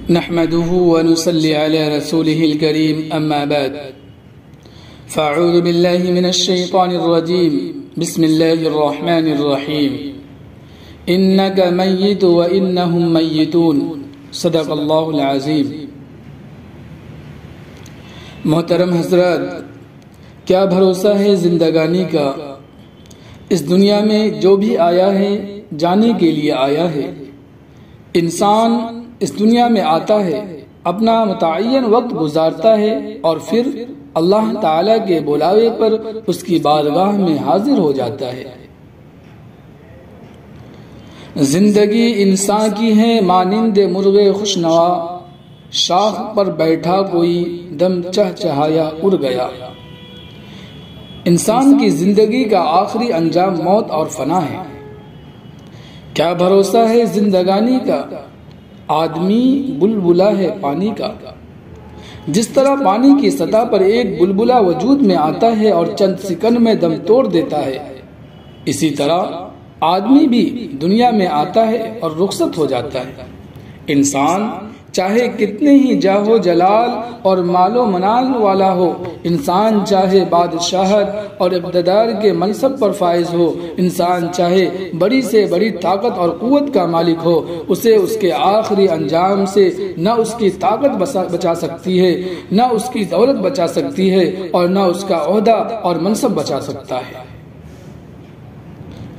نحمده ونصلي على رسوله الكريم أما بعد فأعوذ بالله من الشيطان الرجيم بسم الله الرحمن الرحيم إنك ميت وإنهم ميتون صدق اللہ العظیم۔ محترم حضرات، کیا بھروسہ ہے زندگانی کا؟ اس دنیا میں جو بھی آیا ہے جانے کے لیے آیا ہے۔ انسان اس دنیا میں آتا ہے، اپنا متعین وقت گزارتا ہے اور پھر اللہ تعالیٰ کے بلاوے پر اس کی بارگاہ میں حاضر ہو جاتا ہے۔ زندگی انسان کی ہے مانند مرغ خوشنوا، شاخ پر بیٹھا کوئی دم چہچہایا اڑ گیا۔ انسان کی زندگی کا آخری انجام موت اور فنا ہے۔ کیا بھروسہ ہے زندگانی کا؟ آدمی بلبلا ہے پانی کا۔ جس طرح پانی کی سطح پر ایک بلبلا وجود میں آتا ہے اور چند سیکنڈ میں دم توڑ دیتا ہے، اسی طرح آدمی بھی دنیا میں آتا ہے اور رخصت ہو جاتا ہے۔ انسان چاہے کتنے ہی جاہو جلال اور مال و منال والا ہو، انسان چاہے بادشاہت اور اقتدار کے منصب پر فائز ہو، انسان چاہے بڑی سے بڑی طاقت اور قوت کا مالک ہو، اسے اس کے آخری انجام سے نہ اس کی طاقت بچا سکتی ہے، نہ اس کی دولت بچا سکتی ہے، اور نہ اس کا عہدہ اور منصب بچا سکتا ہے۔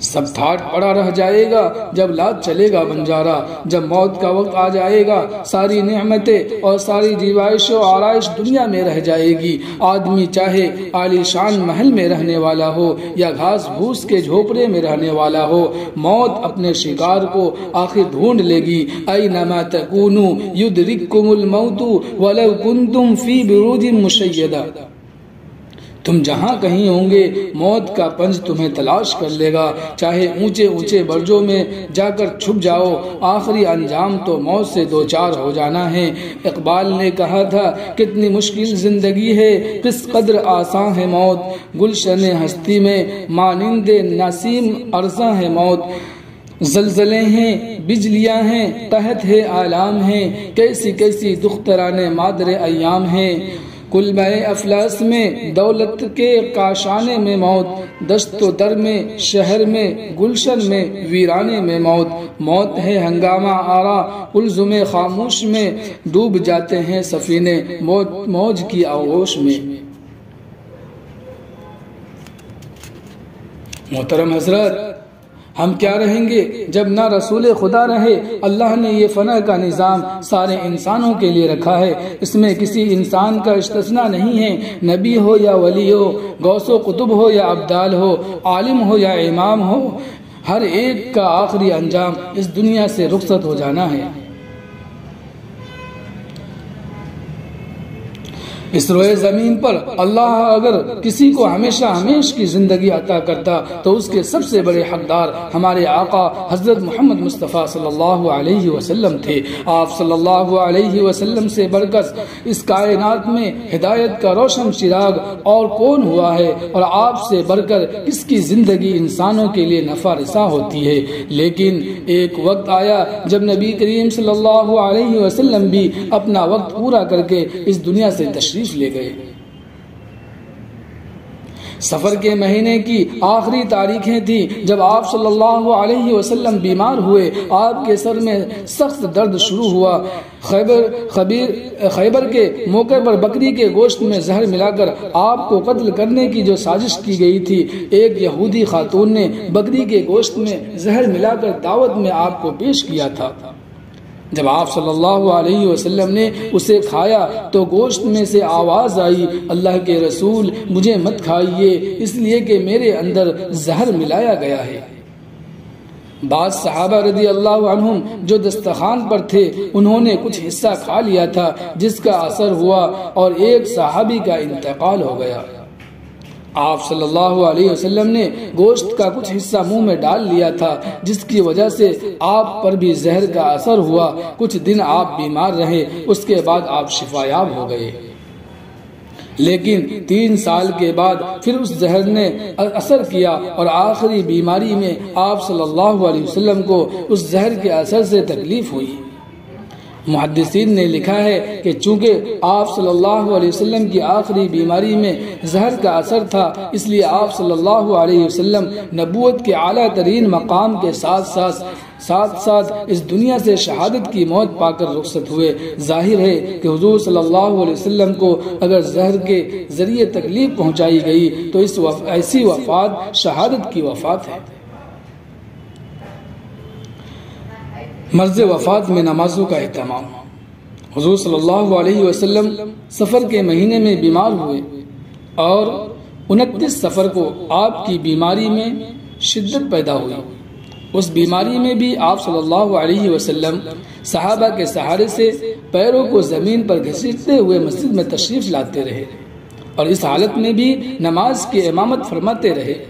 سب ٹھاٹ پڑا رہ جائے گا جب لاد چلے گا بنجارا۔ جب موت کا وقت آ جائے گا ساری نعمتیں اور ساری دیوائش و آرائش دنیا میں رہ جائے گی۔ آدمی چاہے عالی شان محل میں رہنے والا ہو یا گھاس بھوس کے جھوپڑے میں رہنے والا ہو، موت اپنے شکار کو آخر ڈھونڈ لے گی۔ اینما تکونوا یدرککم الموت ولو کنتم فی بروج مشیدہ۔ تم جہاں کہیں ہوں گے موت کا پنج تمہیں تلاش کر لے گا، چاہے اونچے اونچے برجوں میں جا کر چھپ جاؤ، آخری انجام تو موت سے دوچار ہو جانا ہے۔ اقبال نے کہا تھا، کتنی مشکل زندگی ہے کس قدر آسان ہے موت، گلشن ہستی میں مانند نسیم ارزاں ہے موت۔ زلزلے ہیں، بجلیاں ہیں، قحط ہے آلام ہیں، کیسی کیسی دختران مادر ایام ہیں۔ کلبہ افلاس میں دولت کے کاشانے میں موت، دشت و در میں شہر میں گلشن میں ویرانے میں موت۔ موت ہے ہنگامہ آرا الزم خاموش میں، ڈوب جاتے ہیں سفینے موج کی آغوش میں۔ محترم حضرات، ہم کیا رہیں گے جب نہ رسول خدا رہے؟ اللہ نے یہ فنا کا نظام سارے انسانوں کے لیے رکھا ہے، اس میں کسی انسان کا استثناء نہیں ہے۔ نبی ہو یا ولی ہو، غوث و قطب ہو یا ابدال ہو، عالم ہو یا امام ہو، ہر ایک کا آخری انجام اس دنیا سے رخصت ہو جانا ہے۔ اس روئے زمین پر اللہ اگر کسی کو ہمیشہ ہمیشہ کی زندگی عطا کرتا تو اس کے سب سے بڑے حقدار ہمارے آقا حضرت محمد مصطفیٰ صلی اللہ علیہ وسلم تھے۔ آپ صلی اللہ علیہ وسلم سے بڑھ کر اس کائنات میں ہدایت کا روشن چراغ اور کون ہوا ہے، اور آپ سے بڑھ کر کس کی زندگی انسانوں کے لیے نفع رساں ہوتی ہے۔ لیکن ایک وقت آیا جب نبی کریم صلی اللہ علیہ وسلم بھی اپنا وقت پورا کر کے اس دنیا سے تشریف لے گئے۔ سفر کے مہینے کی آخری تاریخیں تھی جب آپ صلی اللہ علیہ وسلم بیمار ہوئے، آپ کے سر میں سخت درد شروع ہوا۔ خیبر کے موقع پر بکری کے گوشت میں زہر ملا کر آپ کو قتل کرنے کی جو سازش کی گئی تھی، ایک یہودی خاتون نے بکری کے گوشت میں زہر ملا کر دعوت میں آپ کو پیش کیا تھا۔ جب آپ صلی اللہ علیہ وسلم نے اسے کھایا تو گوشت میں سے آواز آئی، اللہ کے رسول مجھے مت کھائیے اس لیے کہ میرے اندر زہر ملایا گیا ہے۔ بعض صحابہ رضی اللہ عنہم جو دسترخوان پر تھے انہوں نے کچھ حصہ کھا لیا تھا، جس کا اثر ہوا اور ایک صحابی کا انتقال ہو گیا۔ آپ صلی اللہ علیہ وسلم نے گوشت کا کچھ حصہ منہ میں ڈال لیا تھا، جس کی وجہ سے آپ پر بھی زہر کا اثر ہوا۔ کچھ دن آپ بیمار رہے، اس کے بعد آپ شفا یاب ہو گئے۔ لیکن 3 سال کے بعد پھر اس زہر نے اثر کیا اور آخری بیماری میں آپ صلی اللہ علیہ وسلم کو اس زہر کے اثر سے تکلیف ہوئی۔ محدثین نے لکھا ہے کہ چونکہ آپ صلی اللہ علیہ وسلم کی آخری بیماری میں زہر کا اثر تھا، اس لیے آپ صلی اللہ علیہ وسلم نبوت کے اعلیٰ ترین مقام کے ساتھ ساتھ اس دنیا سے شہادت کی موت پا کر رخصت ہوئے۔ ظاہر ہے کہ حضور صلی اللہ علیہ وسلم کو اگر زہر کے ذریعے تکلیف پہنچائی گئی تو ایسی وفات شہادت کی وفات ہے۔ مرض وفات میں نمازوں کا اہتمام۔ حضور صلی اللہ علیہ وسلم سفر کے مہینے میں بیمار ہوئے اور 29 سفر کو آپ کی بیماری میں شدت پیدا ہوئی۔ اس بیماری میں بھی آپ صلی اللہ علیہ وسلم صحابہ کے سہارے سے پیروں کو زمین پر گھسیٹتے ہوئے مسجد میں تشریف لاتے رہے اور اس حالت میں بھی نماز کی امامت فرماتے رہے۔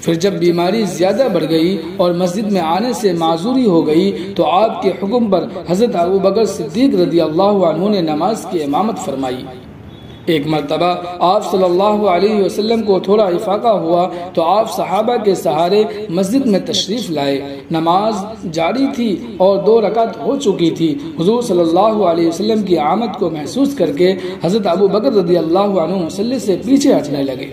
پھر جب بیماری زیادہ بڑھ گئی اور مسجد میں آنے سے معذوری ہو گئی تو آپ کے حکم پر حضرت ابوبکر صدیق رضی اللہ عنہ نے نماز کی امامت فرمائی۔ ایک مرتبہ آپ صلی اللہ علیہ وسلم کو تھوڑا افاقہ ہوا تو آپ صحابہ کے سہارے مسجد میں تشریف لائے۔ نماز جاری تھی اور 2 رکعت ہو چکی تھی۔ حضور صلی اللہ علیہ وسلم کی آمد کو محسوس کر کے حضرت ابوبکر رضی اللہ عنہ مصلی سے پیچھے ہٹنے لگے۔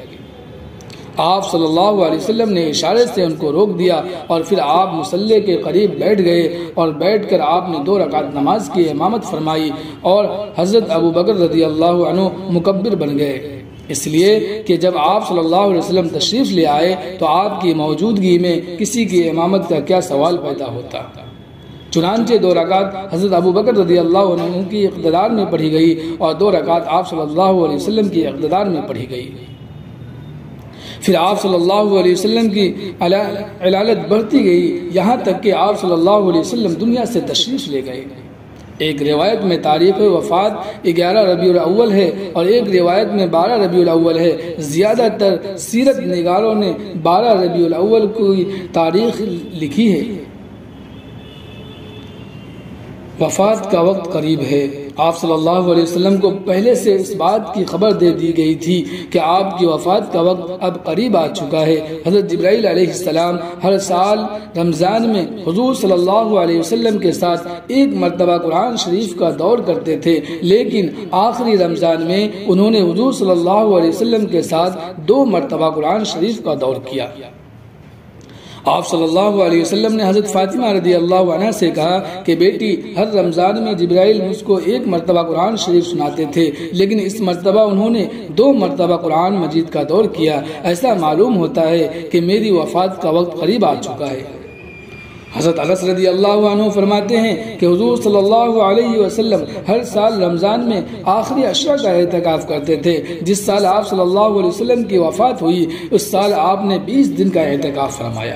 آپ صلی اللہ علیہ وسلم نے اشارے سے ان کو روک دیا اور پھر آپ مصلی کے قریب بیٹھ گئے اور بیٹھ کر آپ نے 2 رکعت نماز کی امامت فرمائی اور حضرت ابوبکر رضی اللہ عنہ مکبر بن گئے، اس لیے کہ جب آپ صلی اللہ علیہ وسلم تشریف لے آئے تو آپ کی موجودگی میں کسی کی امامت کا کیا سوال پیدا ہوتا۔ چنانچہ 2 رکعت حضرت ابوبکر رضی اللہ عنہ کی اقتدار میں پڑھی گئی اور 2 رکعت آپ صلی اللہ علیہ وسلم کی اقتدار میں پڑھی گئی۔ پھر آپ صلی اللہ علیہ وسلم کی علالت بڑھتی گئی یہاں تک کہ آپ صلی اللہ علیہ وسلم دنیا سے تشریف لے گئے۔ ایک روایت میں تاریخ وفات 11 ربیع الاول ہے اور ایک روایت میں 12 ربیع الاول ہے۔ زیادہ تر سیرت نگاروں نے 12 ربیع الاول کی تاریخ لکھی ہے۔ وفات کا وقت قریب ہے۔ آپ صلی اللہ علیہ وسلم کو پہلے سے اس بات کی خبر دے دی گئی تھی کہ آپ کی وفات کا وقت اب قریب آ چکا ہے۔ حضرت جبرائیل علیہ السلام ہر سال رمضان میں حضور صلی اللہ علیہ وسلم کے ساتھ 1 مرتبہ قرآن شریف کا دور کرتے تھے، لیکن آخری رمضان میں انہوں نے حضور صلی اللہ علیہ وسلم کے ساتھ 2 مرتبہ قرآن شریف کا دور کیا۔ آپ صلی اللہ علیہ وسلم نے حضرت فاطمہ رضی اللہ عنہ سے کہا کہ بیٹی، ہر رمضان میں جبرائیل مجھ کو 1 مرتبہ قرآن شریف سناتے تھے، لیکن اس مرتبہ انہوں نے 2 مرتبہ قرآن مجید کا دور کیا۔ ایسا معلوم ہوتا ہے کہ میری وفات کا وقت قریب آ چکا ہے۔ حضرت انس رضی اللہ عنہ فرماتے ہیں کہ حضور صلی اللہ علیہ وسلم ہر سال رمضان میں آخری عشرہ کا اعتکاف کرتے تھے۔ جس سال آپ صلی اللہ علیہ وسلم کی وفات ہوئی اس سال آپ نے 20 دن کا اعتکاف فرمایا۔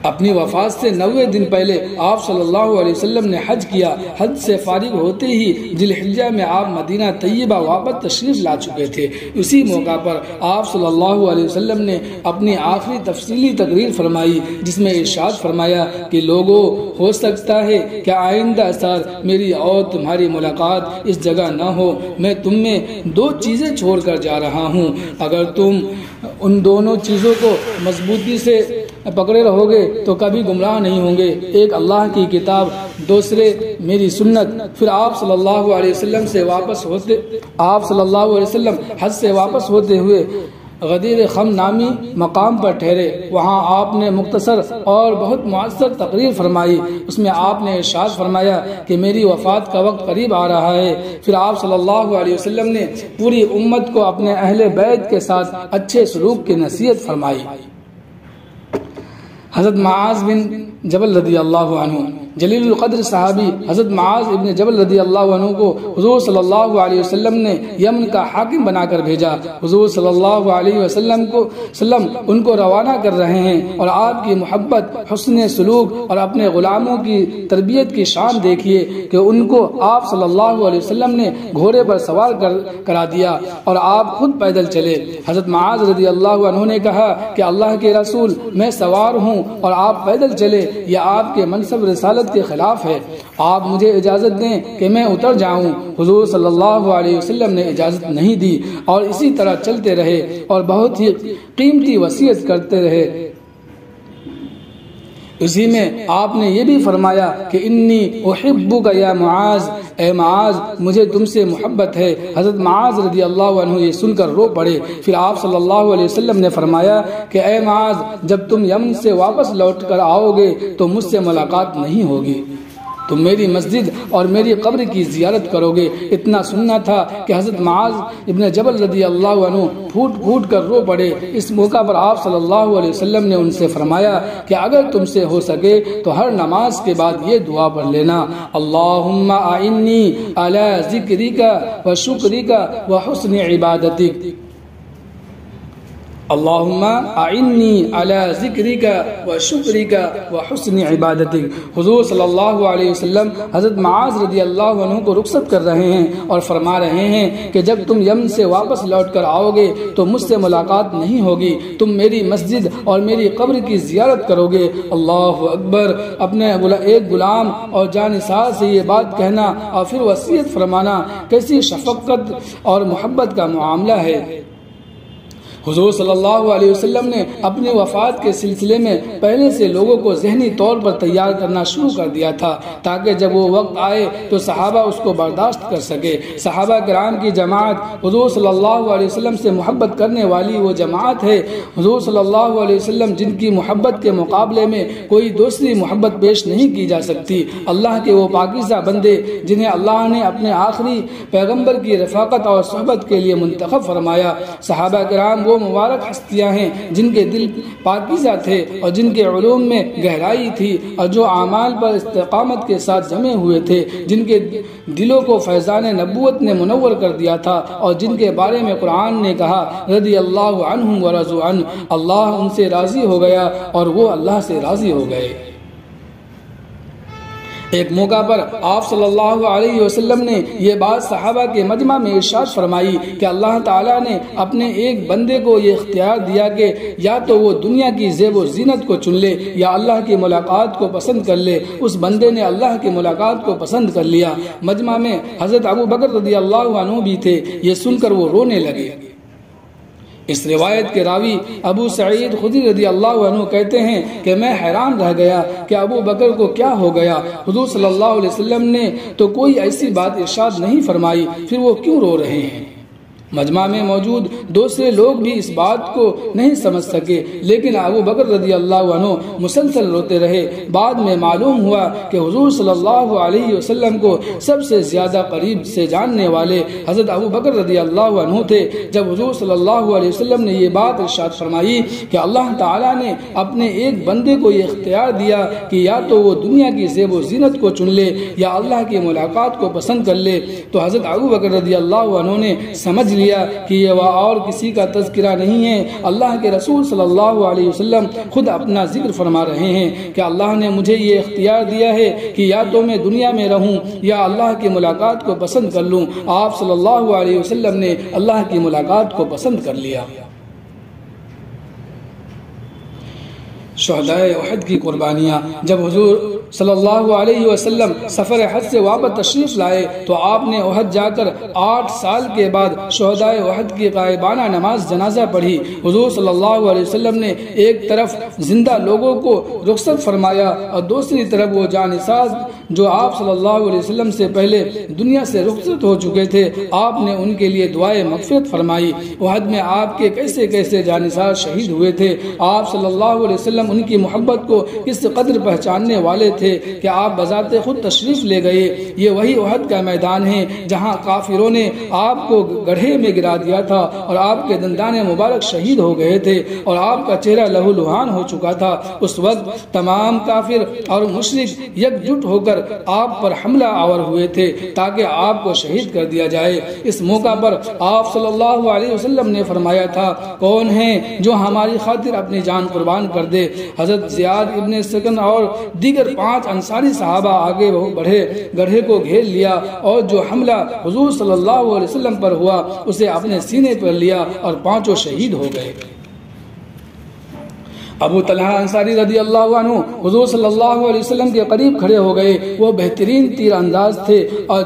اپنی وفات سے 90 دن پہلے آپ صلی اللہ علیہ وسلم نے حج کیا۔ حج سے فارغ ہوتے ہی ذی الحجہ میں آپ مدینہ طیبہ واپس تشریف لا چکے تھے۔ اسی موقع پر آپ صلی اللہ علیہ وسلم نے اپنی آخری تفصیلی تقریر فرمائی جس میں ارشاد فرمایا کہ لوگوں، ہو سکتا ہے کہ آئندہ سال میری اور تمہاری ملاقات اس جگہ نہ ہو۔ میں تم میں 2 چیزیں چھوڑ کر جا رہا ہوں، اگر تم ان دونوں چیزوں کو مضبوطی سے پکڑے رہو گے تو کبھی گمراہ نہیں ہوں گے۔ ایک اللہ کی کتاب، دوسرے میری سنت۔ پھر آپ صلی اللہ علیہ وسلم حج سے واپس ہوتے ہوئے غدیر خم نامی مقام پر ٹھہرے۔ وہاں آپ نے مختصر اور بہت مؤثر تقریر فرمائی۔ اس میں آپ نے ارشاد فرمایا کہ میری وفات کا وقت قریب آ رہا ہے۔ پھر آپ صلی اللہ علیہ وسلم نے پوری امت کو اپنے اہل بیت کے ساتھ اچھے سلوک کی نصیحت فرمائی۔ حضرت معاذ بن جبل رضی اللہ عنہ، جلیل القدر صحابی حضرت معاذ ابن جبل رضی اللہ عنہ کو حضور صلی اللہ علیہ وسلم نے یمن کا حاکم بنا کر بھیجا۔ حضور صلی اللہ علیہ وسلم ان کو روانہ کر رہے ہیں اور آپ کی محبت، حسن سلوک اور اپنے غلاموں کی تربیت کی شان دیکھیے کہ ان کو آپ صلی اللہ علیہ وسلم نے گھوڑے پر سوار کرا دیا اور آپ خود پیدل چلے۔ حضرت معاذ رضی اللہ عنہ نے کہا کہ اللہ کے رسول، میں سوار ہوں اور آپ پیدل چلے، یہ آپ کے منصب رسالت کے خلاف ہے۔ آپ مجھے اجازت دیں کہ میں اتر جاؤں۔ حضور صلی اللہ علیہ وسلم نے اجازت نہیں دی اور اسی طرح چلتے رہے اور بہت ہی قیمتی وصیت کرتے رہے۔ اسی میں آپ نے یہ بھی فرمایا کہ انی احبک یا معاذ، اے معاذ مجھے تم سے محبت ہے۔ حضرت معاذ رضی اللہ عنہ یہ سن کر رو پڑے۔ پھر آپ صلی اللہ علیہ وسلم نے فرمایا کہ اے معاذ جب تم یمن سے واپس لوٹ کر آؤ گے تو مجھ سے ملاقات نہیں ہوگی، تم میری مسجد اور میری قبر کی زیارت کرو گے۔ اتنا سننا تھا کہ حضرت معاذ ابن جبل رضی اللہ عنہ پھوٹ پھوٹ کر رو پڑے۔ اس موقع پر آپ صلی اللہ علیہ وسلم نے ان سے فرمایا کہ اگر تم سے ہو سکے تو ہر نماز کے بعد یہ دعا پڑھ لینا، اللہم اعنی علی ذکرک و شکرک و حسن عبادتک، اللہم اعنی علی ذکرک و شکرک و حسن عبادتک۔ حضور صلی اللہ علیہ وسلم حضرت معاذ رضی اللہ عنہ کو رخصت کر رہے ہیں اور فرما رہے ہیں کہ جب تم یمن سے واپس لوٹ کر آؤ گے تو مجھ سے ملاقات نہیں ہوگی، تم میری مسجد اور میری قبر کی زیارت کرو گے۔ اللہ اکبر! اپنے ایک غلام اور جانثار سے یہ بات کہنا اور پھر وصیت فرمانا کیسی شفقت اور محبت کا معاملہ ہے۔ حضور صلی اللہ علیہ وسلم نے اپنی وفات کے سلسلے میں پہلے سے لوگوں کو ذہنی طور پر تیار کرنا شروع کر دیا تھا تاکہ جب وہ وقت آئے تو صحابہ اس کو برداشت کر سکے۔ صحابہ کرام کی جماعت حضور صلی اللہ علیہ وسلم سے محبت کرنے والی وہ جماعت ہے، حضور صلی اللہ علیہ وسلم جن کی محبت کے مقابلے میں کوئی دوسری محبت پیش نہیں کی جا سکتی۔ اللہ کے وہ پاکیزہ بندے جنہیں اللہ نے اپنے آخری پیغمبر کی رفاقت اور صحبت کے لیے منتخب فرمایا۔ صحابہ کرام وہ مبارک ہستیاں ہیں جن کے دل پاکیزہ تھے اور جن کے علوم میں گہرائی تھی اور جو اعمال پر استقامت کے ساتھ جمے ہوئے تھے، جن کے دلوں کو فیضان نبوت نے منور کر دیا تھا اور جن کے بارے میں قرآن نے کہا رضی اللہ عنہم ورضوا عنہ، اللہ ان سے راضی ہو گیا اور وہ اللہ سے راضی ہو گئے۔ ایک موقع پر آپ صلی اللہ علیہ وسلم نے یہ بات صحابہ کے مجمع میں ارشاد فرمائی کہ اللہ تعالیٰ نے اپنے ایک بندے کو یہ اختیار دیا کہ یا تو وہ دنیا کی زیب و زینت کو چن لے یا اللہ کی ملاقات کو پسند کر لے۔ اس بندے نے اللہ کی ملاقات کو پسند کر لیا۔ مجمع میں حضرت ابو بکر رضی اللہ عنہ بھی تھے۔ یہ سن کر وہ رونے لگے۔ اس روایت کے راوی ابو سعید خدری رضی اللہ عنہ کہتے ہیں کہ میں حیران رہ گیا کہ ابو بکر کو کیا ہو گیا، حضور صلی اللہ علیہ وسلم نے تو کوئی ایسی بات ارشاد نہیں فرمائی، پھر وہ کیوں رو رہے ہیں؟ مجمع میں موجود دوسرے لوگ بھی اس بات کو نہیں سمجھ سکے، لیکن ابو بکر رضی اللہ عنہ مسلسل روتے رہے۔ بعد میں معلوم ہوا کہ حضور صلی اللہ علیہ وسلم کو سب سے زیادہ قریب سے جاننے والے حضرت ابو بکر رضی اللہ عنہ تھے۔ جب حضور صلی اللہ علیہ وسلم نے یہ بات ارشاد فرمائی کہ اللہ تعالیٰ نے اپنے ایک بندے کو یہ اختیار دیا کہ یا تو وہ دنیا کی زیب و زینت کو چن لے یا اللہ کی ملاقات کو پسند کر لے، تو حضرت ابو بکر رضی اللہ عنہ نے سمجھ لیا کہ یہ اور کسی کا تذکرہ نہیں ہے، اللہ کے رسول صلی اللہ علیہ وسلم خود اپنا ذکر فرما رہے ہیں کہ اللہ نے مجھے یہ اختیار دیا ہے کہ یا تو میں دنیا میں رہوں یا اللہ کی ملاقات کو پسند کر لوں۔ آپ صلی اللہ علیہ وسلم نے اللہ کی ملاقات کو پسند کر لیا۔ شہدائے احد کی قربانیاں، جب حضور صلی اللہ علیہ وسلم سفر حج سے واپس تشریف لائے تو آپ نے احد جا کر 8 سال کے بعد شہدائے احد کی غائبانہ نماز جنازہ پڑھی۔ حضور صلی اللہ علیہ وسلم نے ایک طرف زندہ لوگوں کو رخصت فرمایا اور دوسری طرف وہ جانثار جو آپ صلی اللہ علیہ وسلم سے پہلے دنیا سے رخصت ہو چکے تھے، آپ نے ان کے لیے دعائے مغفرت فرمائی۔ احد میں آپ کے کیسے کیسے جانثار شہید ہوئے تھے، آپ صلی اللہ علیہ وسلم ان کی محبت کو کس قدر پہچاننے والے تھے کہ آپ بذات خود تشریف لے گئے۔ یہ وہی احد کا میدان ہے جہاں کافروں نے آپ کو گڑھے میں گرا دیا تھا اور آپ کے دندان مبارک شہید ہو گئے تھے اور آپ کا چہرہ لہو لہان ہو چکا تھا۔ اس وقت تمام کافر اور مشرک یکجٹ ہو کر آپ پر حملہ آور ہوئے تھے تاکہ آپ کو شہید کر دیا جائے۔ اس موقع پر آپ صلی اللہ علیہ وسلم نے فرمایا تھا، کون ہیں جو ہماری خاطر اپنی جان قربان کر دے؟ حضرت زیاد ابن سکن اور دیگر 5 انصاری صحابہ آگے بڑھے، گڑھے کو گھیر لیا اور جو حملہ حضور صلی اللہ علیہ وسلم پر ہوا اسے اپنے سینے پر لیا اور 5 شہید ہو گئے۔ ابو طلحہ انصاری رضی اللہ عنہ حضور صلی اللہ علیہ وسلم کے قریب کھڑے ہو گئے۔ وہ بہترین تیر انداز تھے اور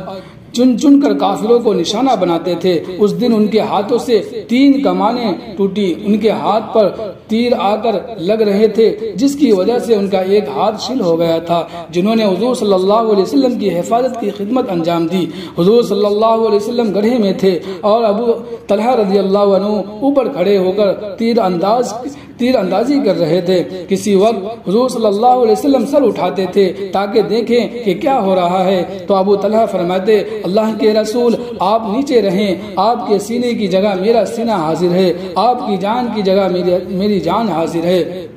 چن چن کر کافروں کو نشانہ بناتے تھے۔ اس دن ان کے ہاتھوں سے 3 کمانیں ٹوٹی، ان کے ہاتھ پر تیر آ کر لگ رہے تھے، جس کی وجہ سے ان کا ایک ہاتھ شل ہو گیا تھا۔ جنہوں نے حضور صلی اللہ علیہ وسلم کی حفاظت کی خدمت انجام دی۔ حضور صلی اللہ علیہ وسلم گڑھے میں تھے اور ابو طلحہ رضی اللہ عنہ اوپر کھڑے ہو کر تیر اندازی کر رہے تھے۔ کسی وقت حضور صلی اللہ علیہ وسلم سر اٹھاتے تھے تاکہ دیکھیں کہ کیا ہو رہا ہے، تو ابو طلحہ فرماتے، اللہ کے رسول آپ نیچے رہیں، آپ کے سینے کی جگہ میرا سینہ حاضر ہے، آپ کی جان کی جگہ میری جان حاضر ہے۔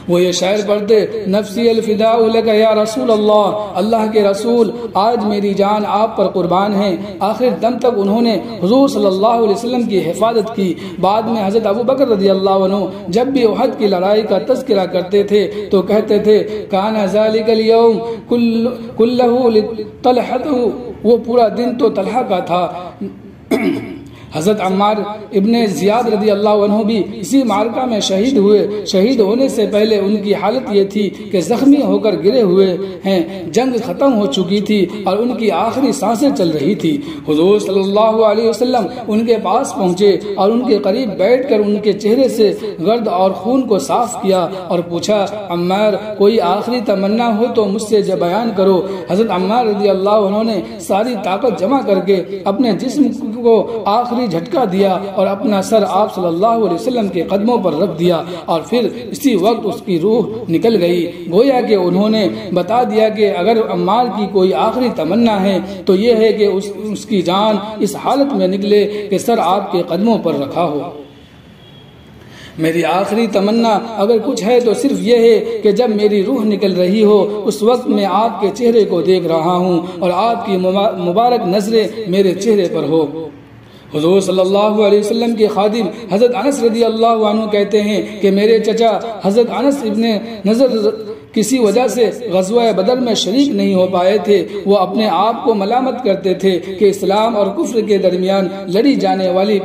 وہ یہ شعر پڑھتے، نفسی الفداء لک یا رسول اللہ، اللہ کے رسول آج میری جان آپ پر قربان ہے۔ آخر دم تک انہوں نے حضور صلی اللہ علیہ وسلم کی حفاظت کی۔ بعد میں حضرت ابو بکر رضی اللہ عنہ جب بھی احد کی لڑائی کا تذکرہ کرتے تھے تو کہتے تھے، کان ذالک الیوم کلہ لطلحہ، وہ پورا دن تو طلحہ کا تھا۔ حضرت عمار ابن زیاد رضی اللہ عنہ بھی اسی معرکہ میں شہید ہوئے۔ شہید ہونے سے پہلے ان کی حالت یہ تھی کہ زخمی ہو کر گرے ہوئے ہیں، جنگ ختم ہو چکی تھی اور ان کی آخری سانسیں چل رہی تھی۔ حضور صلی اللہ علیہ وسلم ان کے پاس پہنچے اور ان کے قریب بیٹھ کر ان کے چہرے سے گرد اور خون کو صاف کیا اور پوچھا، عمار کوئی آخری تمنا ہو تو مجھ سے بیان کرو۔ حضرت عمار رضی اللہ عنہ نے ساری طاقت جمع کر کے اپنے جسم کو آخری جھٹکا دیا اور اپنا سر آپ صلی اللہ علیہ وسلم کے قدموں پر رکھ دیا، اور پھر اسی وقت اس کی روح نکل گئی۔ گویا کہ انہوں نے بتا دیا کہ اگر عمار کی کوئی آخری تمنا ہے تو یہ ہے کہ اس کی جان اس حالت میں نکلے کہ سر آپ کے قدموں پر رکھا ہو۔ میری آخری تمنا اگر کچھ ہے تو صرف یہ ہے کہ جب میری روح نکل رہی ہو اس وقت میں آپ کے چہرے کو دیکھ رہا ہوں اور آپ کی مبارک نظریں میرے چہرے پر ہو۔ حضور صلی اللہ علیہ وسلم کے خادم حضرت انس رضی اللہ عنہ کہتے ہیں کہ میرے چچا حضرت انس ابن نضر کسی وجہ سے غزوہ بدر میں شریک نہیں ہو پائے تھے۔ وہ اپنے آپ کو ملامت کرتے تھے کہ اسلام اور کفر کے درمیان لڑی جانے والی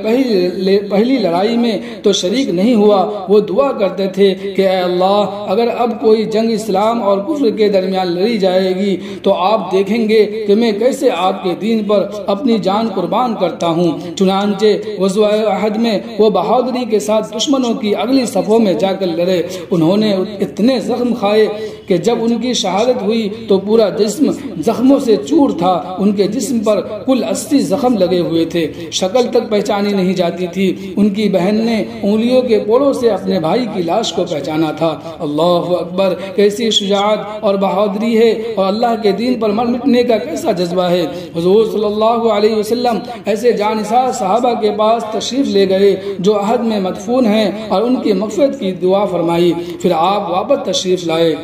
پہلی لڑائی میں تو شریک نہیں ہوا۔ وہ دعا کرتے تھے کہ اے اللہ، اگر اب کوئی جنگ اسلام اور کفر کے درمیان لڑی جائے گی تو آپ دیکھیں گے کہ میں کیسے آپ کے دین پر اپنی جان قربان کرتا ہوں۔ چنانچہ غزوہ احد میں وہ بہادری کے ساتھ دشمنوں کی اگلی صفوں میں جا کر لڑے۔ انہوں نے اتنے زخم کھائے کہ جب ان کی شہادت ہوئی تو پورا جسم زخموں سے چور تھا۔ ان کے جسم پر کل 80 زخم لگے ہوئے تھے، شکل تک پہچانی نہیں جاتی تھی۔ ان کی بہن نے انگلیوں کے پوڑوں سے اپنے بھائی کی لاش کو پہچانا تھا۔ اللہ اکبر، کیسی شجاعت اور بہادری ہے، اور اللہ کے دین پر مر مٹنے کا کیسا جذبہ ہے۔ حضور صلی اللہ علیہ وسلم ایسے جانثار صحابہ کے پاس تشریف لے گئے جو عہد میں مدفون ہیں اور ان کی مغفرت کی دعا فرمائی۔ پھر آپ واپس تشریف لائے۔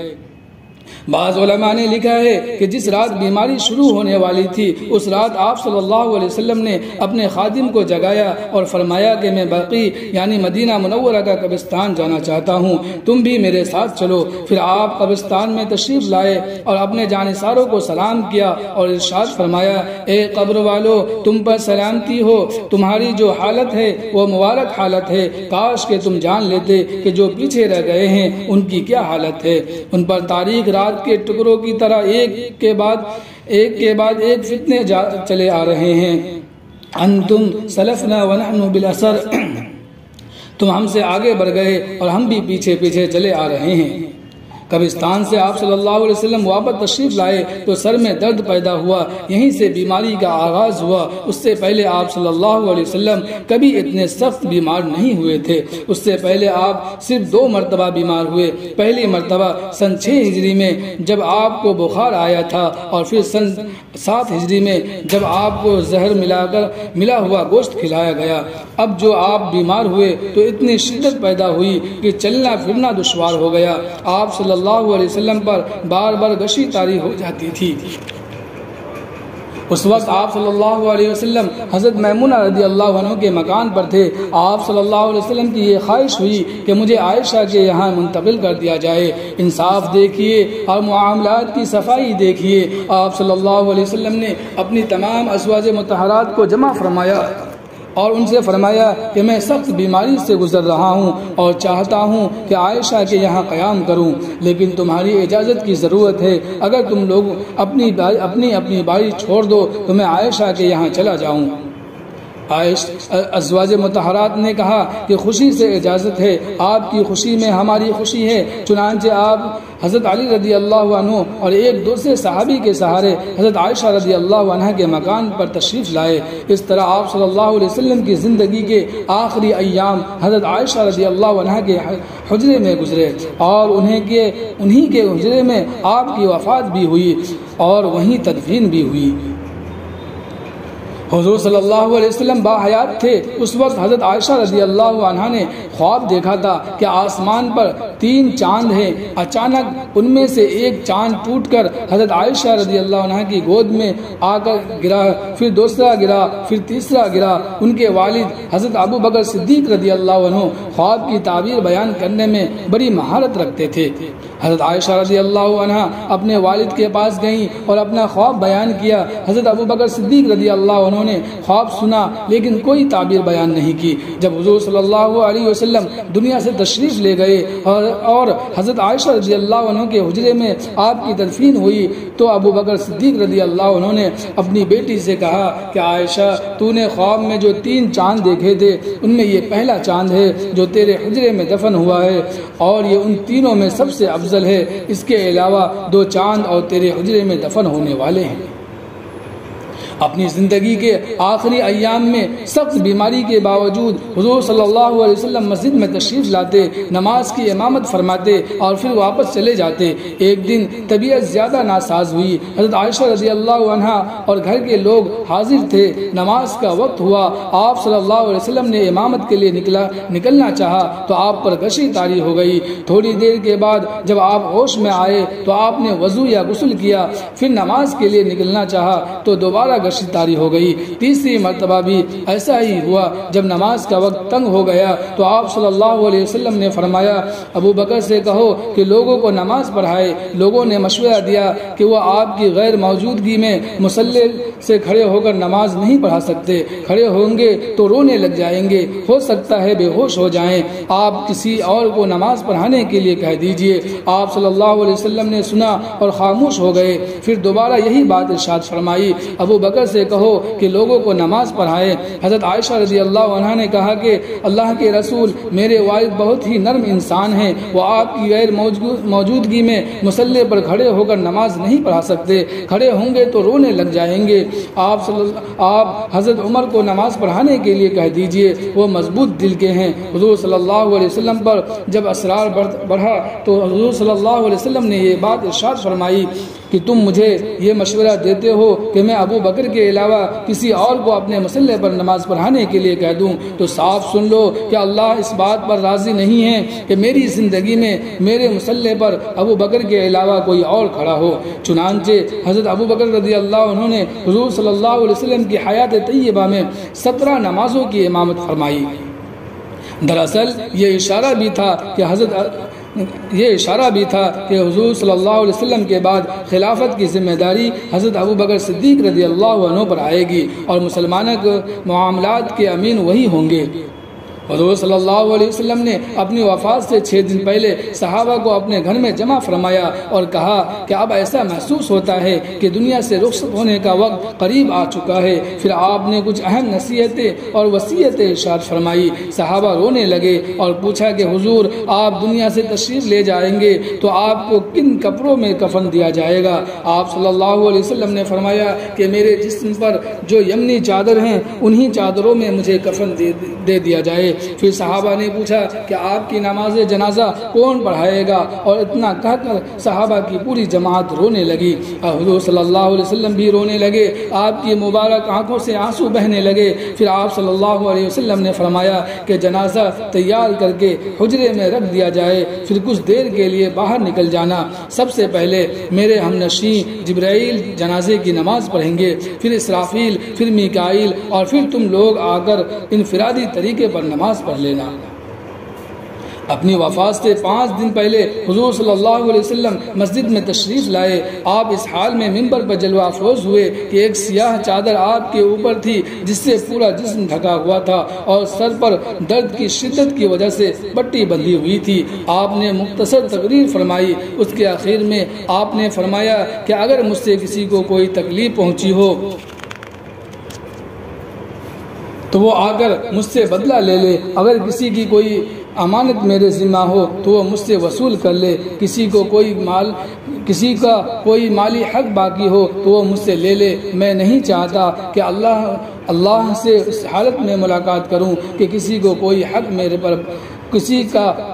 بعض علماء نے لکھا ہے کہ جس رات بیماری شروع ہونے والی تھی اس رات آپ صلی اللہ علیہ وسلم نے اپنے خادم کو جگایا اور فرمایا کہ میں بقیع یعنی مدینہ منورہ کا قبرستان جانا چاہتا ہوں، تم بھی میرے ساتھ چلو۔ پھر آپ قبرستان میں تشریف لائے اور اپنے جانثاروں کو سلام کیا اور ارشاد فرمایا، اے قبر والو، تم پر سلامتی ہو، تمہاری جو حالت ہے وہ مبارک حالت ہے۔ کاش کہ تم جان لیتے کہ جو پیچھے رہ گئے ہیں ان کی کیا حالت ہے۔ ان پر تاریخ رات کے ٹکڑوں کی طرح ایک کے بعد ایک فتنے چلے آ رہے ہیں۔ انتم سلفنا ونحن بالاثر، تم ہم سے آگے بڑھ گئے اور ہم بھی پیچھے پیچھے چلے آ رہے ہیں۔ قبرستان سے آپ صلی اللہ علیہ وسلم واپس تشریف لائے تو سر میں درد پیدا ہوا، یہیں سے بیماری کا آغاز ہوا۔ اس سے پہلے آپ صلی اللہ علیہ وسلم کبھی اتنے سخت بیمار نہیں ہوئے تھے۔ اس سے پہلے آپ صرف 2 مرتبہ بیمار ہوئے۔ پہلی مرتبہ سن 6 ہجری میں جب آپ کو بخار آیا تھا، اور پھر سن 7 ہجری میں جب آپ کو زہر ملا ہوا گوشت کھلایا گیا۔ اب جو آپ بیمار ہوئے تو اتنی شدت پیدا ہوئی کہ چلنا پھرنا دشوار ہو گیا۔ آپ صلی اللہ علیہ وسلم پر بار بار غشی طاری ہو جاتی تھی۔ اس وقت آپ صلی اللہ علیہ وسلم حضرت میمونہ رضی اللہ عنہ کے مکان پر تھے۔ آپ صلی اللہ علیہ وسلم کی یہ خواہش ہوئی کہ مجھے عائشہ کے یہاں منتقل کر دیا جائے۔ انصاف دیکھیے اور معاملات کی صفائی دیکھیے۔ آپ صلی اللہ علیہ وسلم نے اپنی تمام ازواج مطہرات کو جمع فرمایا اور ان سے فرمایا کہ میں سخت بیماری سے گزر رہا ہوں اور چاہتا ہوں کہ عائشہ کے یہاں قیام کروں، لیکن تمہاری اجازت کی ضرورت ہے۔ اگر تم لوگ اپنی باری چھوڑ دو تو میں عائشہ کے یہاں چلا جاؤں۔ ازواج مطہرات نے کہا کہ خوشی سے اجازت ہے، آپ کی خوشی میں ہماری خوشی ہے۔ چنانچہ آپ حضرت علی رضی اللہ عنہ اور ایک دوسرے صحابی کے سہارے حضرت عائشہ رضی اللہ عنہ کے مکان پر تشریف لائے۔ اس طرح آپ صلی اللہ علیہ وسلم کی زندگی کے آخری ایام حضرت عائشہ رضی اللہ عنہ کے حجرے میں گزرے اور انہی کے حجرے میں آپ کی وفات بھی ہوئی اور وہیں تدفین بھی ہوئی۔ حضور صلی اللہ علیہ وسلم باحیات تھے۔ اس وقت حضرت عائشہ رضی اللہ عنہ نے خواب دیکھا تھا کہ آسمان پر 3 چاند ہیں۔ اچانک ان میں سے ایک چاند ٹوٹ کر حضرت عائشہ رضی اللہ عنہ کی گود میں آ کر گرا، پھر دوسرا گرا، پھر تیسرا گرا۔ ان کے والد حضرت ابو بکر صدیق رضی اللہ عنہ خواب کی تعبیر بیان کرنے میں بڑی مہارت رکھتے تھے۔ حضرت عائشہ رضی اللہ عنہ اپنے والد کے پاس گئیں اور اپنا خواب بیان کیا۔ حضرت ابو بکر صدیق رضی اللہ عنہ نے خواب سنا لیکن کوئی تعبیر بیان نہیں کی۔ جب حضور صلی اللہ علیہ وسلم دنیا سے تشریف لے گئے اور حضرت عائشہ رضی اللہ عنہ کے حجرے میں آپ کی تدفین ہوئی تو ابو بکر صدیق رضی اللہ عنہ نے اپنی بیٹی سے کہا کہ عائشہ، تو نے خواب میں جو 3 چاند دیکھے تھے ان میں یہ پہلا چاند ہے جو تیرے حجرے میں دفن ہوا ہے اور یہ ان تینوں میں سب سے افضل ہے۔ اس کے علاوہ 2 چاند اور تیرے حجرے میں دفن ہونے والے ہیں۔ اپنی زندگی کے آخری ایام میں سخت بیماری کے باوجود حضور صلی اللہ علیہ وسلم مسجد میں تشریف لاتے، نماز کی امامت فرماتے اور پھر واپس چلے جاتے۔ ایک دن طبیعت زیادہ ناساز ہوئی۔ حضرت عائشہ رضی اللہ عنہ اور گھر کے لوگ حاضر تھے۔ نماز کا وقت ہوا۔ آپ صلی اللہ علیہ وسلم نے امامت کے لیے نکلنا چاہا تو آپ پر غشی طاری ہو گئی۔ تھوڑی دیر کے بعد جب آپ ہوش میں آئے تو آپ نے وضو یا غسل کیا، پھر نماز کے لیے نکلنا چاہا تو دوبارہ غشی طاری ہو گئی۔ تیسری مرتبہ بھی ایسا ہی ہوا۔ جب نماز کا وقت تنگ ہو گیا تو آپ صلی اللہ علیہ وسلم نے فرمایا، ابو بکر سے کہو کہ لوگوں کو نماز پڑھائے۔ لوگوں نے مشورہ دیا کہ وہ آپ کی غیر موجودگی میں مصلی سے کھڑے ہو کر نماز نہیں پڑھا سکتے، کھڑے ہوں گے تو رونے لگ جائیں گے، ہو سکتا ہے بے ہوش ہو جائیں، آپ کسی اور کو نماز پڑھانے کے لیے کہہ دیجئے۔ آپ صلی اللہ علیہ وسلم نے سنا اور خاموش ہو گئے۔ پھر دوبارہ یہی بات ارشاد فرمائی، ابو بکر سے کہو کہ لوگوں کو نماز پڑھائے۔ حضرت عائشہ رضی اللہ عنہ نے کہا کہ اللہ کے رسول، میرے والد بہت ہی نرم انسان ہیں، وہ آپ کی غیر موجودگی میں مصلی پر کھڑے ہو کر نماز نہیں پڑھا سکتے، کھڑے ہوں گے تو رونے لگ جائیں گے۔ آپ حضرت عمر کو نماز پڑھانے کے لیے کہہ دیجئے، وہ مضبوط دل کے ہیں۔ حضور صلی اللہ علیہ وسلم پر جب اسرار بڑھا تو حضور صلی اللہ علیہ وسلم نے یہ بات ارشاد فرمائی کہ تم مجھے یہ مشورہ دیتے ہو کہ میں ابو بکر کے علاوہ کسی اور کو اپنے مصلی پر نماز پڑھانے کے لیے کہہ دوں، تو صاف سن لو کہ اللہ اس بات پر راضی نہیں ہے کہ میری زندگی میں میرے مصلی پر ابو بکر کے علاوہ کوئی اور کھڑا ہو۔ چنانچہ حضرت ابو بکر رضی اللہ عنہ نے حضور صلی اللہ علیہ وسلم کی حیات طیبہ میں 17 نمازوں کی امامت فرمائی۔ دراصل یہ اشارہ بھی تھا کہ حضور صلی اللہ علیہ وسلم کے بعد خلافت کی ذمہ داری حضرت ابو بکر صدیق رضی اللہ عنہ پر آئے گی اور مسلمانوں کے معاملات کے امین وہی ہوں گے۔ حضور صلی اللہ علیہ وسلم نے اپنی وفات سے 6 دن پہلے صحابہ کو اپنے گھر میں جمع فرمایا اور کہا کہ اب ایسا محسوس ہوتا ہے کہ دنیا سے رخصت ہونے کا وقت قریب آ چکا ہے۔ پھر آپ نے کچھ اہم نصیحتیں اور وصیتیں ارشاد فرمائی۔ صحابہ رونے لگے اور پوچھا کہ حضور، آپ دنیا سے تشریف لے جائیں گے تو آپ کو کن کپڑوں میں کفن دیا جائے گا؟ آپ صلی اللہ علیہ وسلم نے فرمایا کہ میرے جسم پر جو یمنی چادر ہیں انہی چادروں میں مجھے کفن دے دیا جائے۔ پھر صحابہ نے پوچھا کہ آپ کی نماز جنازہ کون پڑھائے گا؟ اور اتنا کہہ کر صحابہ کی پوری جماعت رونے لگی اور حضور صلی اللہ علیہ وسلم بھی رونے لگے۔ آپ کی مبارک آنکھوں سے آنسو بہنے لگے۔ پھر آپ صلی اللہ علیہ وسلم نے فرمایا کہ جنازہ تیار کر کے حجرے میں رکھ دیا جائے، پھر کچھ دیر کے لیے باہر نکل جانا۔ سب سے پہلے میرے ہمنشین جبرائیل جنازے کی نماز پڑھیں گے، پھر اسرافیل، پھر میکائیل اور پھر تم لوگ آ کر انفرادی طریقے پر نماز پڑھ لینا۔ اپنی وفات سے 5 دن پہلے حضور صلی اللہ علیہ وسلم مسجد میں تشریف لائے۔ آپ اس حال میں منبر پر جلوہ افروز ہوئے کہ ایک سیاہ چادر آپ کے اوپر تھی جس سے پورا جسم ڈھکا ہوا تھا اور سر پر درد کی شدت کی وجہ سے پٹی بندھی ہوئی تھی۔ آپ نے مختصر تقریر فرمائی۔ اس کے آخر میں آپ نے فرمایا کہ اگر مجھ سے کسی کو کوئی تکلیف پہنچی ہو تو وہ آ کر مجھ سے بدلہ لے لے، اگر کسی کی کوئی امانت میرے ذمہ ہو تو وہ مجھ سے وصول کر لے، کسی کا کوئی مالی حق باقی ہو تو وہ مجھ سے لے لے۔ میں نہیں چاہتا کہ اللہ سے اس حالت میں ملاقات کروں کہ کسی کا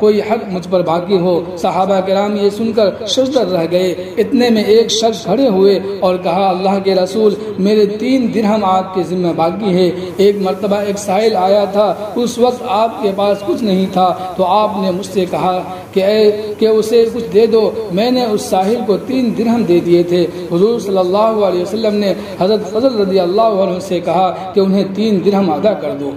کوئی حق مجھ پر باقی ہو۔ صحابہ کرام یہ سن کر ششدر رہ گئے۔ اتنے میں ایک شخص کھڑے ہوئے اور کہا، اللہ کے رسول، میرے 3 درہم آپ کے ذمہ باقی ہے۔ ایک مرتبہ ایک سائل آیا تھا، اس وقت آپ کے پاس کچھ نہیں تھا تو آپ نے مجھ سے کہا کہ اسے کچھ دے دو۔ میں نے اس سائل کو 3 درہم دے دیے تھے۔ حضور صلی اللہ علیہ وسلم نے حضرت فضل رضی اللہ عنہ سے کہا کہ انہیں 3 درہم ادا کر دو۔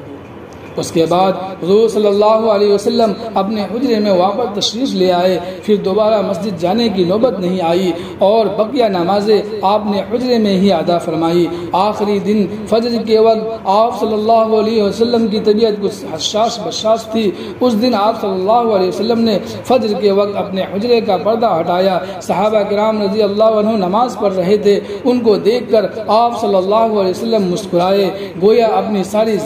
اس کے بعد حضور صلی اللہ علیہ وسلم اپنے حجرے میں واپس تشریف لے آئے۔ پھر دوبارہ مسجد جانے کی نوبت نہیں آئی اور بقیہ نمازیں آپ نے حجرے میں ہی ادا فرمائی۔ آخری دن فجر کے وقت آپ صلی اللہ علیہ وسلم کی طبیعت کچھ حساس بشاش تھی۔ اس دن آپ صلی اللہ علیہ وسلم نے فجر کے وقت اپنے حجرے کا پردہ ہٹایا۔ صحابہ کرام رضی اللہ عنہ نماز پڑھ رہے تھے۔ ان کو دیکھ کر آپ صلی اللہ علیہ وسلم مسکرائے، گویا اپنی ساری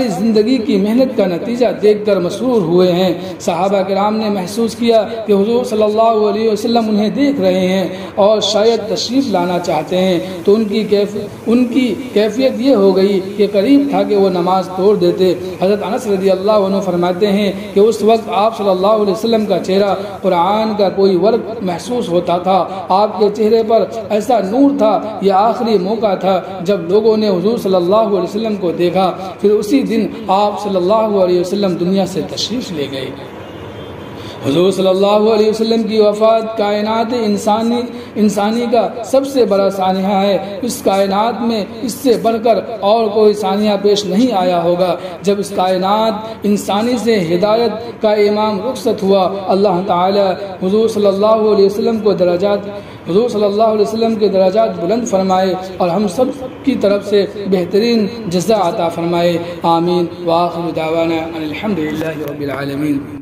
زندگی کی محنت کا نتیجہ دیکھ کر مسرور ہوئے ہیں۔ صحابہ کرام نے محسوس کیا کہ حضور صلی اللہ علیہ وسلم انہیں دیکھ رہے ہیں اور شاید تشریف لانا چاہتے ہیں، تو ان کی کیفیت یہ ہو گئی کہ قریب تھا کہ وہ نماز توڑ دیتے۔ حضرت انس رضی اللہ عنہ فرماتے ہیں کہ اس وقت آپ صلی اللہ علیہ وسلم کا چہرہ قرآن کا کوئی ورق محسوس ہوتا تھا۔ آپ کے چہرے پر ایسا نور تھا۔ یہ آخری موقع تھا جب لوگوں نے حضور صلی اللہ علیہ وسلم کو دیکھا۔ پھر اسی دن آپ صلی اللہ علیہ وسلم دنیا سے تشریف لے گئے۔ حضور صلی اللہ علیہ وسلم کی وفات کائنات انسانی کا سب سے بڑا سانحہ ہے۔ اس کائنات میں اس سے بڑھ کر اور کوئی سانحہ پیش نہیں آیا ہوگا۔ جب اس کائنات انسانی سے ہدایت کا امام رخصت ہوا، اللہ تعالی حضور صلی اللہ علیہ وسلم کے درجات بلند فرمائے اور ہم سب کی طرف سے بہترین جزا عطا فرمائے۔ آمین۔ وآخر دعوانا ان الحمد للہ رب العالمین۔